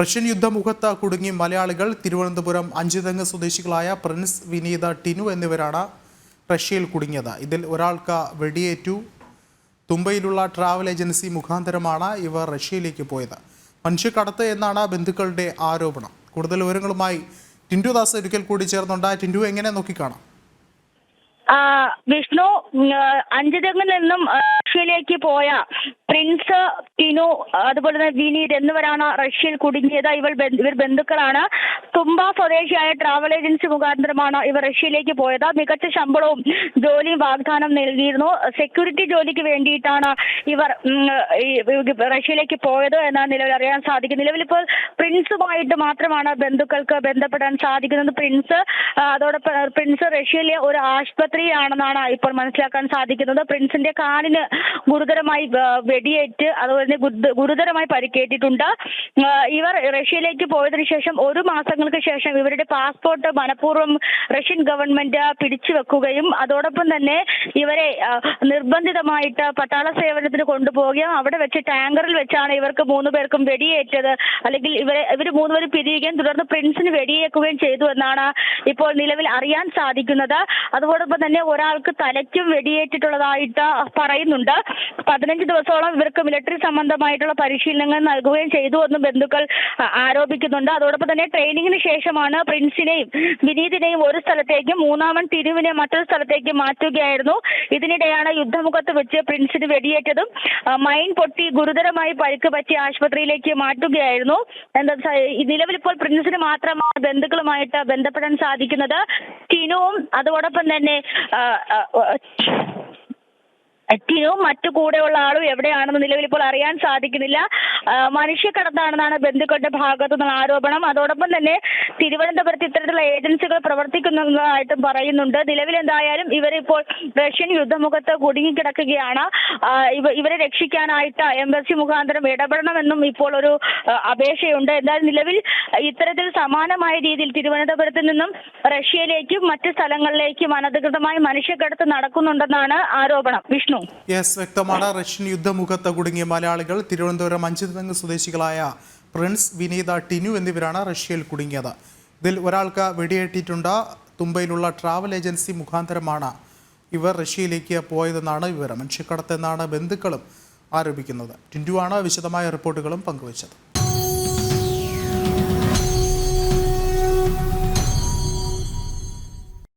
Russian യുദ്ധമുഖത്ത് കുടുങ്ങി മലയാളികൾ തിരുവനന്തപുരം അഞ്ചുതെങ്ങ് സ്വദേശികളായ പ്രിൻസ്, വിനീത, ടിനു എന്നിവരാണ് റഷ്യയിൽ കുടുങ്ങിയത്. ഇതിൽ ഒരാൾക്ക് വെടിയേറ്റു. തുമ്പയിലുള്ള ട്രാവൽ ഏജൻസി മുഖാന്തരമാണ് ഇവർ റഷ്യയിലേക്ക് പോയത്. മനുഷ്യക്കടത്ത് എന്നാണ് ബന്ധുക്കളുടെ ആരോപണം. കൂടുതൽ വിവരങ്ങളുമായി ടിൻഡു ദാസ് ഒരിക്കൽ കൂടി ചേർന്നുണ്ട്. ടിൻഡു, എങ്ങനെ നോക്കിക്കാണാം? വിഷ്ണു, അഞ്ചുതെങ്ങിൽ നിന്നും റഷ്യയിലേക്ക് പോയ പ്രിൻസ്, ടിനു, അതുപോലെ തന്നെ വിനീത് എന്നിവരാണ് റഷ്യയിൽ കുടുങ്ങിയത്. ഇവർ ബന്ധുക്കളാണ്. തുമ്പ സ്വദേശിയായ ട്രാവൽ ഏജൻസി മുഖാന്തരമാണ് ഇവർ റഷ്യയിലേക്ക് പോയത്. മികച്ച ശമ്പളവും ജോലിയും വാഗ്ദാനം നൽകിയിരുന്നു. സെക്യൂരിറ്റി ജോലിക്ക് വേണ്ടിയിട്ടാണ് ഇവർ റഷ്യയിലേക്ക് പോയത് എന്നാണ് നിലവിൽ അറിയാൻ സാധിക്കുന്നത്. നിലവിലിപ്പോൾ പ്രിൻസുമായിട്ട് മാത്രമാണ് ബന്ധുക്കൾക്ക് ബന്ധപ്പെടാൻ സാധിക്കുന്നത്. അതോടൊപ്പം പ്രിൻസ് റഷ്യയിലെ ഒരു ആശുപത്രിയാണെന്നാണ് ഇപ്പോൾ മനസ്സിലാക്കാൻ സാധിക്കുന്നത്. പ്രിൻസിന്റെ കാലിന് ഗുരുതരമായി വെടിയേറ്റ്, അതുപോലെ തന്നെ ഗുരുതരമായി പരിക്കേറ്റിട്ടുണ്ട്. ഇവർ റഷ്യയിലേക്ക് പോയതിനു ശേഷം 1 മാസങ്ങൾക്ക് ശേഷം ഇവരുടെ പാസ്പോർട്ട് മനഃപൂർവ്വം റഷ്യൻ ഗവൺമെന്റ് പിടിച്ചുവെക്കുകയും അതോടൊപ്പം തന്നെ ഇവരെ നിർബന്ധിതമായിട്ട് പട്ടാള സേവനത്തിന് കൊണ്ടുപോവുകയും അവിടെ വെച്ച് ടാങ്കറിൽ വെച്ചാണ് ഇവർക്ക് 3 പേർക്കും വെടിയേറ്റത്. അല്ലെങ്കിൽ ഇവർ 3 പേരും പിരിയുകയും തുടർന്ന് പ്രിൻസിന് വെടിയേക്കുകയും ചെയ്തു എന്നാണ് ഇപ്പോൾ നിലവിൽ അറിയാൻ സാധിക്കുന്നത്. അതോടൊപ്പം തന്നെ ഒരാൾക്ക് തലയ്ക്കും വെടിയേറ്റിട്ടുള്ളതായിട്ട് പറയുന്നുണ്ട്. 15 ദിവസത്തോളം ഇവർക്ക് മിലിറ്ററി സംബന്ധമായിട്ടുള്ള പരിശീലനങ്ങൾ നൽകുകയും ചെയ്തു എന്നും ബന്ധുക്കൾ ആരോപിക്കുന്നുണ്ട്. അതോടൊപ്പം തന്നെ ട്രെയിനിങ്ങിന് ശേഷമാണ് പ്രിൻസിനെയും വിനീതിനെയും ഒരു സ്ഥലത്തേക്കും മൂന്നാമൻ ടിനുവിനെ മറ്റൊരു സ്ഥലത്തേക്ക് മാറ്റുകയായിരുന്നു. ഇതിനിടെയാണ് യുദ്ധമുഖത്ത് വെച്ച് പ്രിൻസിന് വെടിയേറ്റതും മൈൻ പൊട്ടി ഗുരുതരമായി പരിക്ക് പറ്റി ആശുപത്രിയിലേക്ക് മാറ്റുകയായിരുന്നു. നിലവിലിപ്പോൾ പ്രിൻസിന് മാത്രമാണ് ബന്ധുക്കളുമായിട്ട് ബന്ധപ്പെടാൻ സാധിക്കുന്നത്. ടിനുവും അതോടൊപ്പം തന്നെ ടിനുവും മറ്റു കൂടെയുള്ള ആളും എവിടെയാണെന്ന് നിലവിൽ ഇപ്പോൾ അറിയാൻ സാധിക്കുന്നില്ല. മനുഷ്യക്കടത്താണെന്നാണ് ബന്ധുക്കളുടെ ഭാഗത്തു നിന്നുള്ള ആരോപണം. അതോടൊപ്പം തന്നെ തിരുവനന്തപുരത്ത് ഇത്തരത്തിലുള്ള ഏജൻസികൾ പ്രവർത്തിക്കുന്നതായിട്ടും പറയുന്നുണ്ട്. നിലവിൽ എന്തായാലും ഇവരിപ്പോൾ റഷ്യൻ യുദ്ധമുഖത്ത് കുടുങ്ങിക്കിടക്കുകയാണ്. ഇവരെ രക്ഷിക്കാനായിട്ട് എംബസി മുഖാന്തരം ഇടപെടണമെന്നും ഇപ്പോൾ ഒരു അപേക്ഷയുണ്ട്. എന്തായാലും നിലവിൽ ഇത്തരത്തിൽ സമാനമായ രീതിയിൽ തിരുവനന്തപുരത്ത് നിന്നും റഷ്യയിലേക്കും മറ്റ് സ്ഥലങ്ങളിലേക്കും അനധികൃതമായി മനുഷ്യക്കടത്ത് നടക്കുന്നുണ്ടെന്നാണ് ആരോപണം. വിഷ്ണു, വ്യക്തമാണ്. റഷ്യൻ യുദ്ധമുഖത്ത് കുടുങ്ങിയ മലയാളികൾ തിരുവനന്തപുരം അഞ്ചുതെങ്ങ് സ്വദേശികളായ പ്രിൻസ്, വിനീത, ടിനു എന്നിവരാണ് റഷ്യയിൽ കുടുങ്ങിയത്. ഇതിൽ ഒരാൾക്ക് വെടിയേറ്റിട്ടുണ്ട്. തുമ്പയിലുള്ള ട്രാവൽ ഏജൻസി മുഖാന്തരമാണ് ഇവർ റഷ്യയിലേക്ക് പോയതെന്നാണ് വിവരം. മനുഷ്യക്കടത്ത് എന്നാണ് ബന്ധുക്കളും ആരോപിക്കുന്നത്. ടിൻഡു ആണ് വിശദമായ റിപ്പോർട്ടുകളും പങ്കുവച്ചത്.